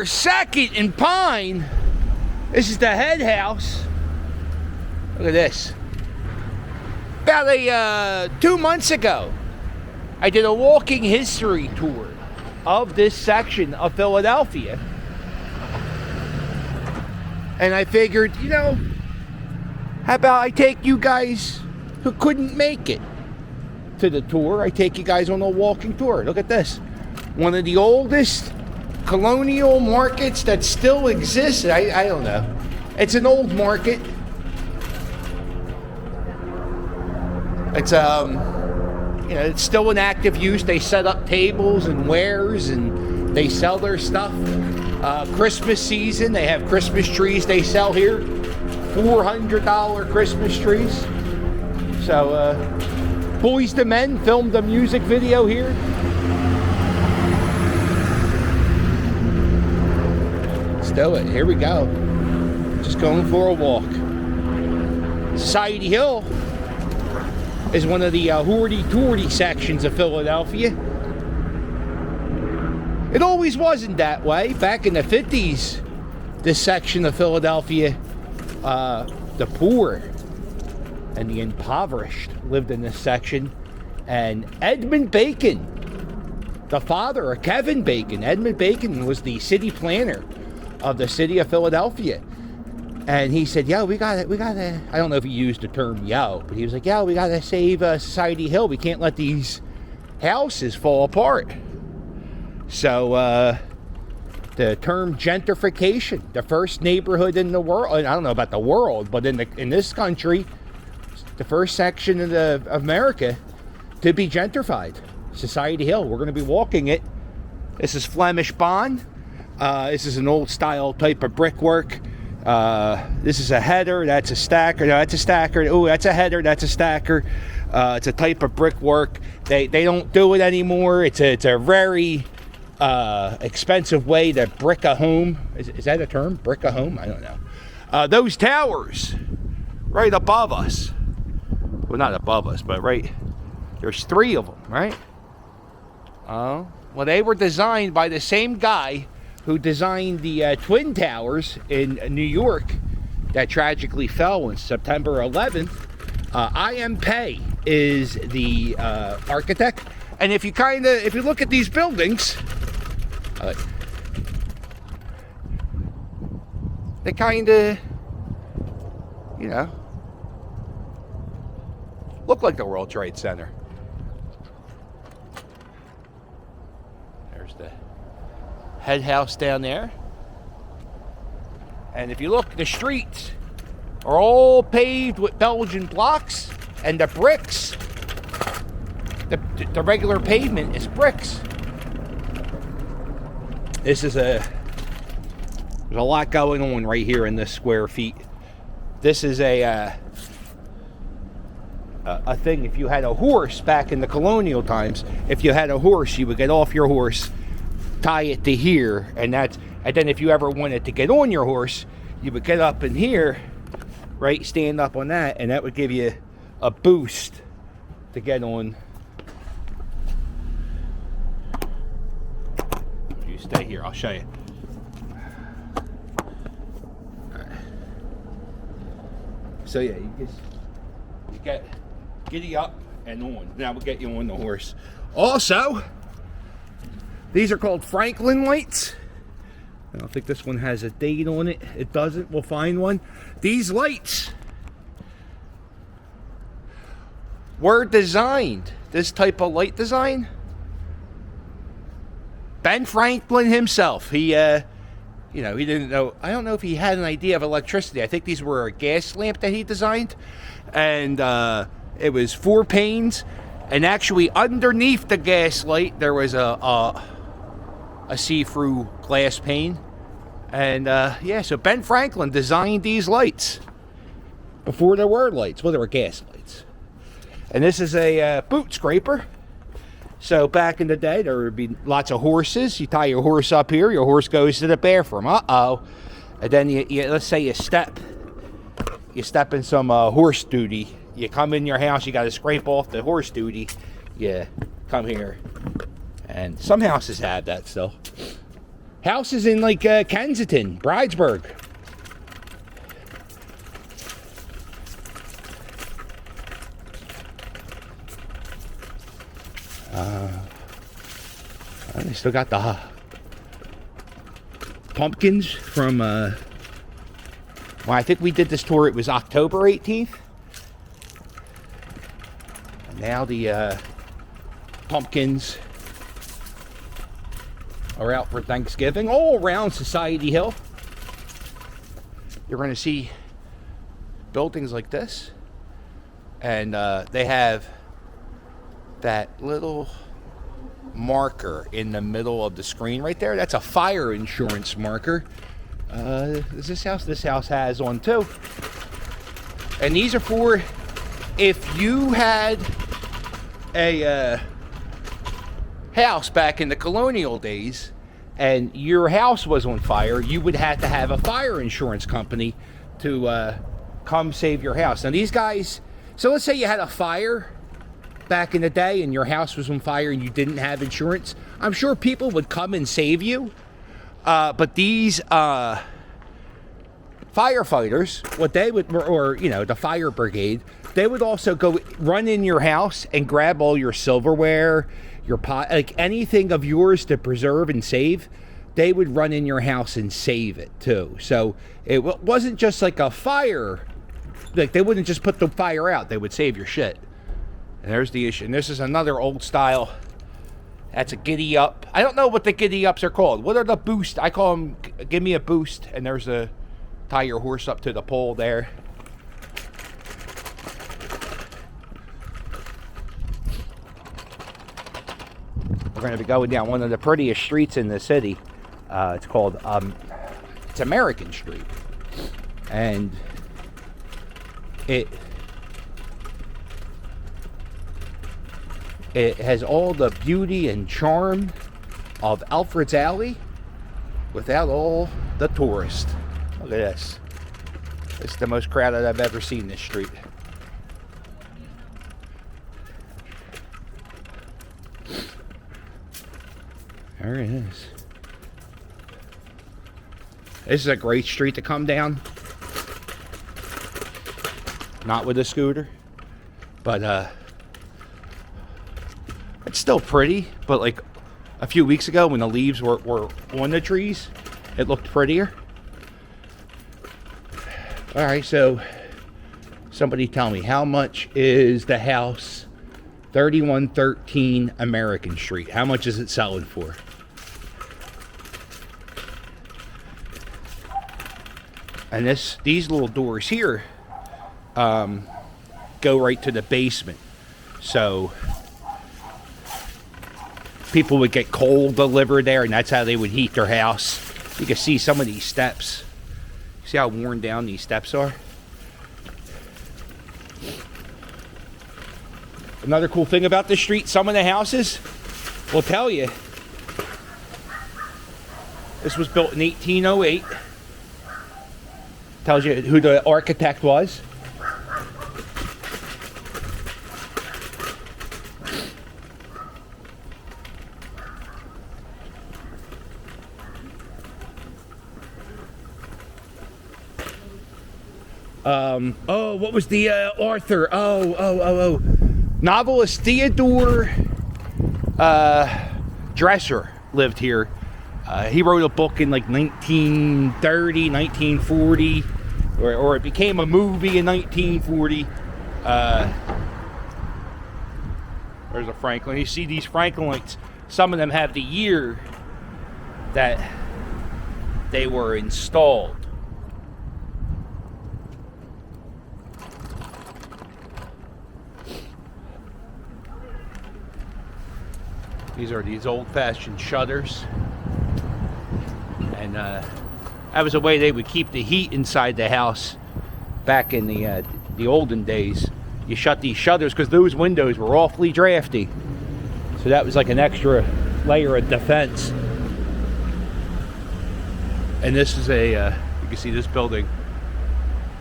October 2nd in Pine. This is the head house. Look at this. About 2 months ago, I did a walking history tour of this section of Philadelphia. And I figured, you know, how about I take you guys who couldn't make it to the tour, I take you guys on a walking tour. Look at this. One of the oldest colonial markets that still exists. I don't know. It's an old market. It's you know, it's still in active use. They set up tables and wares and they sell their stuff. Christmas season, they have Christmas trees they sell here. $400 Christmas trees. So Boys to Men filmed a music video here. Let's do it. Here we go. Just going for a walk. Society Hill is one of the hoity-toity sections of Philadelphia. It always wasn't that way. Back in the 50s, this section of Philadelphia, the poor and the impoverished lived in this section. And Edmund Bacon, the father of Kevin Bacon, Edmund Bacon was the city planner of the city of Philadelphia. And he said, yo, we gotta, I don't know if he used the term yo, but he was like, yo, we gotta save Society Hill. We can't let these houses fall apart. So the term gentrification, the first neighborhood in the world, I don't know about the world, but in this country, the first section of America to be gentrified, Society Hill. We're going to be walking it. This is Flemish Bond. This is an old style type of brickwork. This is a header, that's a stacker. No, that's a stacker. Oh, that's a header, that's a stacker. It's a type of brickwork. They don't do it anymore. It's a very expensive way to brick a home. Is that a term? Brick a home? I don't know. Those towers right above us. Well, not above us, but right. There's 3 of them, right? Oh, well, they were designed by the same guy who designed the Twin Towers in New York that tragically fell on September 11th. I.M. Pei is the architect. And if you look at these buildings, they kind of, you know, look like the World Trade Center. There's the head house down there. And if you look, the streets are all paved with Belgian blocks, and the bricks, the regular pavement is bricks. There's a lot going on right here in this square feet. This is a thing. If you had a horse back in the colonial times, if you had a horse, you would get off your horse, tie it to here, and then if you ever wanted to get on your horse, you would get up in here, right, stand up on that, and that would give you a boost to get on. You stay here, I'll show you. All right. So yeah, you get giddy up and on. Now we'll get you on the horse. Also, these are called Franklin lights. I don't think this one has a date on it. It doesn't. We'll find one. These lights were designed, this type of light design, Ben Franklin himself. He, he didn't know. I don't know if he had an idea of electricity. I think these were a gas lamp that he designed, and it was 4 panes, and actually underneath the gas light there was a see-through glass pane. And yeah, so Ben Franklin designed these lights before there were lights. Well, there were gas lights. And this is a boot scraper. So back in the day, there would be lots of horses. You tie your horse up here, your horse goes to the bathroom. Uh-oh. And then you let's say you step in some horse duty. You come in your house, you got to scrape off the horse duty. You come here. And some houses have that still. House is in like Kensington, Bridesburg. They still got the pumpkins from, well, I think we did this tour, it was October 18th. And now the pumpkins are out for Thanksgiving all around Society Hill. You're going to see buildings like this. And they have that little marker in the middle of the screen right there. That's a fire insurance marker. Is this house? This house has one too. And these are for if you had a house back in the colonial days and your house was on fire, you would have to have a fire insurance company to come save your house. Now these guys, so let's say you had a fire back in the day and your house was on fire and you didn't have insurance, I'm sure people would come and save you. But these firefighters, what they would, or you know, the fire brigade, they would also go run in your house and grab all your silverware, your pot, like anything of yours to preserve and save. They would run in your house and save it too. So it wasn't just like a fire, like they wouldn't just put the fire out, they would save your shit. And there's the issue. And this is another old style. That's a giddy up. I don't know what the giddy ups are called. What are the boost? I call them give me a boost. And there's a tie your horse up to the pole there. We're going to be going down one of the prettiest streets in the city. It's called, it's American Street. And it has all the beauty and charm of Alfred's Alley without all the tourists. Look at this. It's the most crowded I've ever seen this street. There it is. This is a great street to come down. Not with a scooter, but it's still pretty, but like a few weeks ago when the leaves were on the trees, it looked prettier. All right, so somebody tell me, how much is the house 3113 American Street? How much is it selling for? And these little doors here go right to the basement. So people would get coal delivered there, and that's how they would heat their house. You can see some of these steps. See how worn down these steps are? Another cool thing about this street, some of the houses will tell you this was built in 1808. Tells you who the architect was. Oh, what was the author? Novelist Theodore Dresser lived here. He wrote a book in like 1930, 1940, or it became a movie in 1940. There's a Franklin. You see these Franklin lights. Some of them have the year that they were installed. These are these old-fashioned shutters. And that was a way they would keep the heat inside the house back in the olden days. You shut these shutters because those windows were awfully drafty. So that was like an extra layer of defense. And this is you can see this building.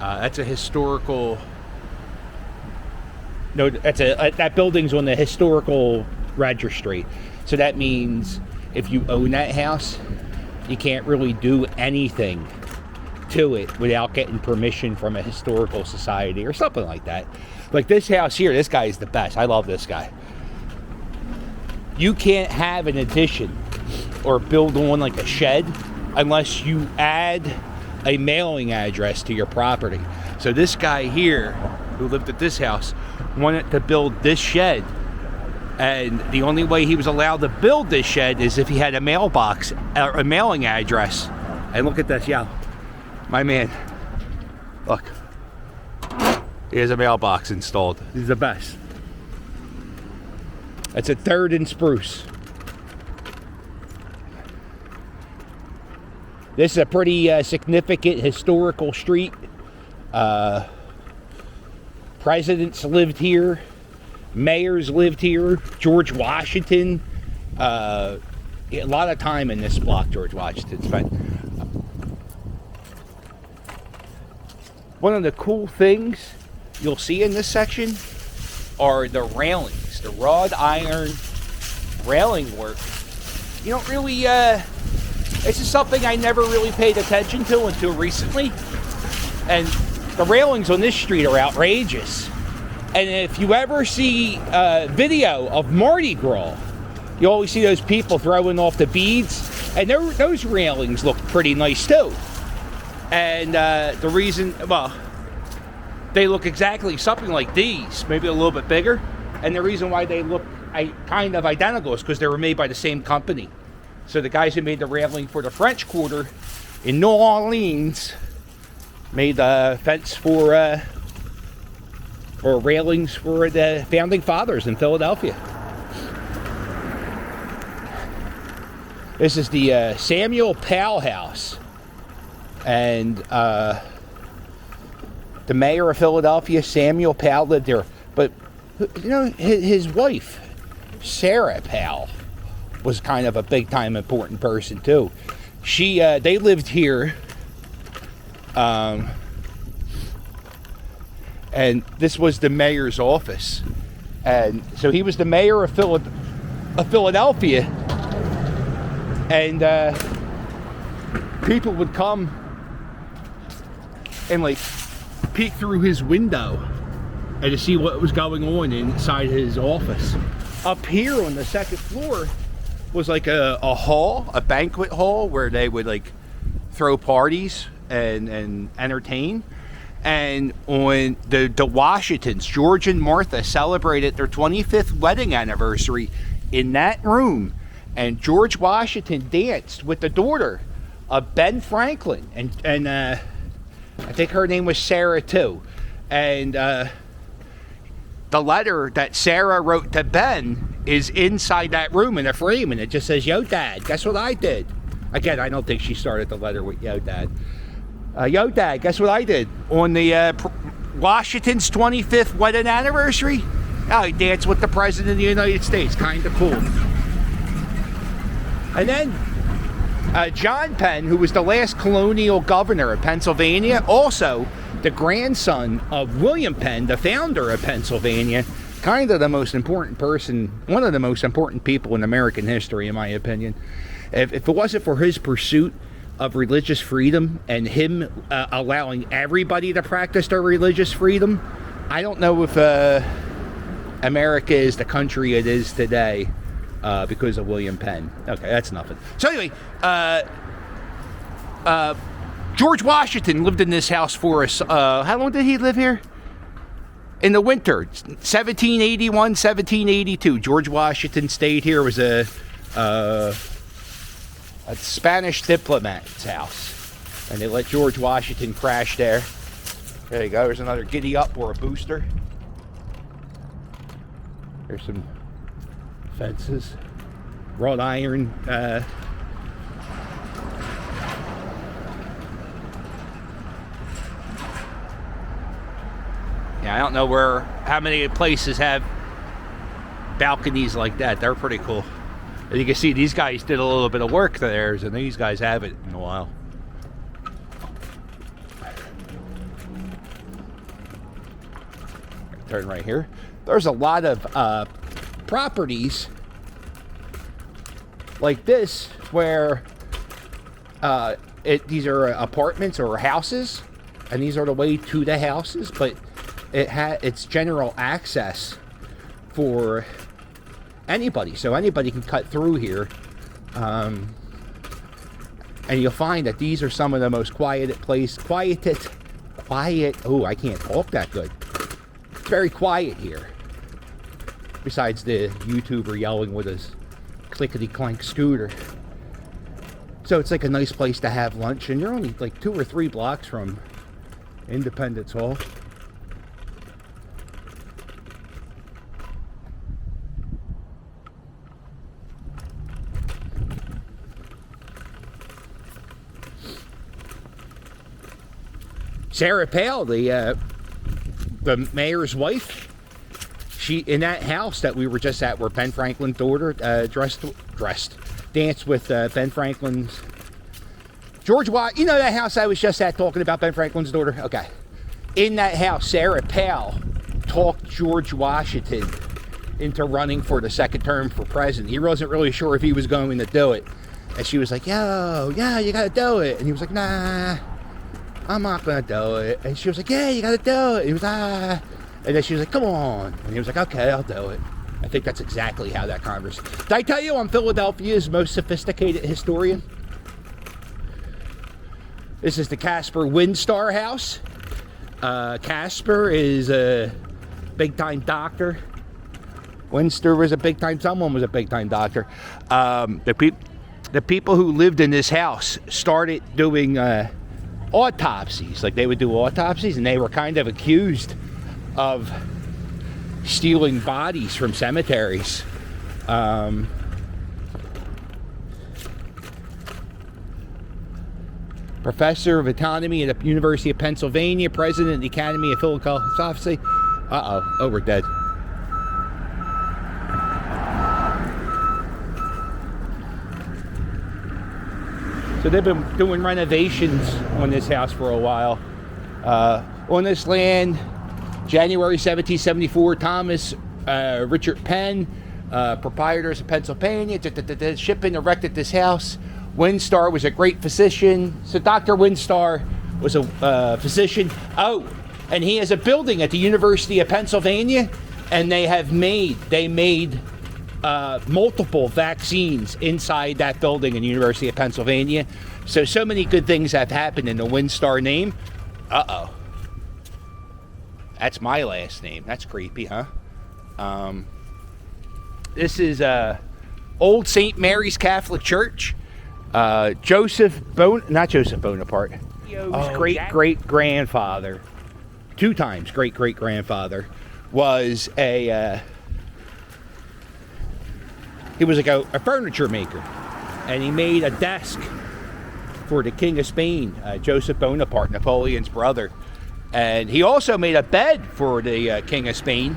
That's a historical. No, that building's on the historical registry. So that means if you own that house, you can't really do anything to it without getting permission from a historical society or something like that. Like this house here, this guy is the best. I love this guy. You can't have an addition or build on like a shed unless you add a mailing address to your property. So this guy here who lived at this house wanted to build this shed, and the only way he was allowed to build this shed is if he had a mailbox or a mailing address. And look at this, yeah, my man, look, he has a mailbox installed. He's the best. It's at 3rd and Spruce. This is a pretty significant historical street. Presidents lived here. Mayors lived here. George Washington. A lot of time in this block George Washington spent. One of the cool things you'll see in this section are the railings. The wrought iron railing work. You don't really... this is something I never really paid attention to until recently. And the railings on this street are outrageous. And if you ever see a video of Mardi Gras, you always see those people throwing off the beads. And those railings look pretty nice too. And the reason, well, they look exactly something like these, maybe a little bit bigger. And the reason why they look kind of identical is because they were made by the same company. So the guys who made the railing for the French Quarter in New Orleans made the fence for or railings for the founding fathers in Philadelphia. This is the Samuel Powell house, and the mayor of Philadelphia, Samuel Powell, lived there. But you know, his wife, Sarah Powell, was kind of a big time important person too. They lived here, and this was the mayor's office, and so he was the mayor of Philadelphia, and people would come and like peek through his window and to see what was going on inside his office. Up here on the second floor was like a hall, a banquet hall, where they would like throw parties and entertain. And on the Washingtons, George and Martha celebrated their 25th wedding anniversary in that room. And George Washington danced with the daughter of Ben Franklin. And I think her name was Sarah too. And the letter that Sarah wrote to Ben is inside that room in a frame, and it just says, "Yo, Dad, guess what I did?" Again, I don't think she started the letter with "Yo, Dad." Yo, Dad, guess what I did? On the Washington's 25th wedding anniversary, I danced with the President of the United States. Kind of cool. And then John Penn, who was the last colonial governor of Pennsylvania, also the grandson of William Penn, the founder of Pennsylvania, kind of the most important person, one of the most important people in American history, in my opinion. If it wasn't for his pursuit of religious freedom and him allowing everybody to practice their religious freedom, I don't know if America is the country it is today because of William Penn. Okay, that's nothing. So anyway, George Washington lived in this house for us. How long did he live here? In the winter, 1781, 1782. George Washington stayed here. It was a Spanish diplomat's house. And they let George Washington crash there. There you go. There's another giddy up or a booster. There's some fences. Wrought iron. Yeah, I don't know how many places have balconies like that. They're pretty cool. As you can see, these guys did a little bit of work to theirs, and these guys haven't in a while. Turn right here. There's a lot of properties like this where These are apartments or houses, and these are the way to the houses, but it's general access for anybody, so anybody can cut through here. And you'll find that these are some of the most quiet. Oh, I can't talk that good. It's very quiet here. Besides the YouTuber yelling with his clickety-clank scooter. So it's like a nice place to have lunch, and you're only like 2 or 3 blocks from Independence Hall. Sarah Powell, the mayor's wife, she in that house that we were just at, where Ben Franklin's daughter danced with Ben Franklin's George Washington. You know that house I was just at talking about Ben Franklin's daughter? Okay. In that house, Sarah Powell talked George Washington into running for the second term for president. He wasn't really sure if he was going to do it. And she was like, yeah, you got to do it. And he was like, nah, I'm not going to do it. And she was like, yeah, you got to do it. And he was, ah. And then she was like, come on. And he was like, okay, I'll do it. I think that's exactly how that conversation. Did I tell you I'm Philadelphia's most sophisticated historian? This is the Casper Wistar house. Casper is a big-time doctor. Wistar was a big-time, someone was a big-time doctor. The people who lived in this house started doing autopsies. Like, they would do autopsies, and they were kind of accused of stealing bodies from cemeteries. Professor of Anatomy at the University of Pennsylvania, President of the Academy of Philosophy. Oh, we're dead. So they've been doing renovations on this house for a while. On this land, January 1774, Thomas Richard Penn, proprietors of Pennsylvania, Shipping erected this house. Wistar was a great physician. So Dr. Wistar was a physician. Oh, and he has a building at the University of Pennsylvania, and they made multiple vaccines inside that building in the University of Pennsylvania. So many good things have happened in the Wistar name. Uh-oh. That's my last name. That's creepy, huh? This is Old St. Mary's Catholic Church. Not Joseph Bonaparte. Great-great-grandfather, 2 times great-great-grandfather, was he was like a furniture maker, and he made a desk for the King of Spain, Joseph Bonaparte, Napoleon's brother. And he also made a bed for the King of Spain,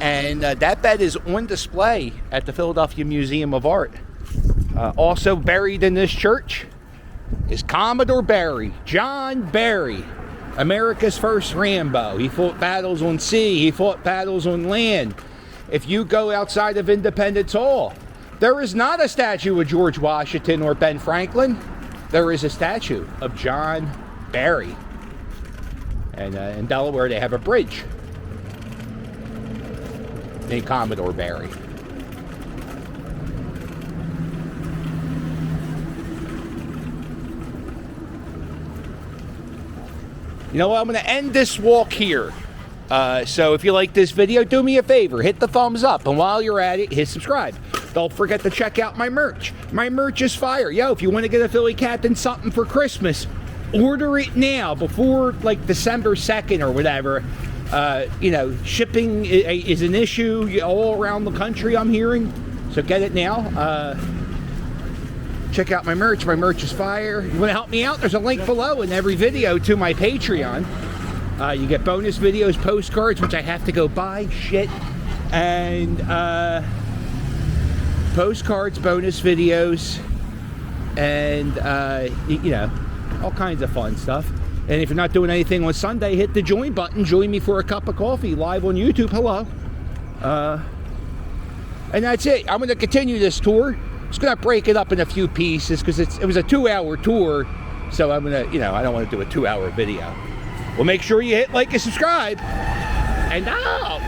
and that bed is on display at the Philadelphia Museum of Art. Also buried in this church is Commodore Barry, John Barry, America's first Rambo. He fought battles on sea, he fought battles on land. If you go outside of Independence Hall, there is not a statue of George Washington or Ben Franklin. There is a statue of John Barry. And in Delaware, they have a bridge named Commodore Barry. You know what? I'm going to end this walk here. So if you like this video, do me a favor. Hit the thumbs up. And while you're at it, hit subscribe. Don't forget to check out my merch. My merch is fire. Yo, if you want to get a Philly Captain something for Christmas, order it now before like December 2nd or whatever. Shipping is an issue all around the country, I'm hearing. So get it now. Check out my merch. My merch is fire. You want to help me out? There's a link below in every video to my Patreon. You get bonus videos, postcards, which I have to go buy. Shit. And postcards, bonus videos, and all kinds of fun stuff. And if you're not doing anything on Sunday, hit the join button. Join me for a cup of coffee live on YouTube. Hello. And that's it. I'm going to continue this tour. just gonna break it up in a few pieces because it was a 2-hour tour. So I'm gonna, I don't want to do a 2-hour video. Well, make sure you hit like and subscribe. And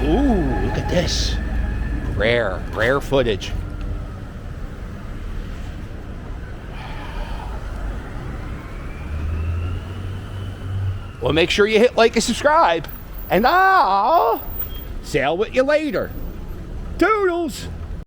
ooh, look at this. Rare footage. Well, make sure you hit like and subscribe. And I'll sail with you later. Toodles!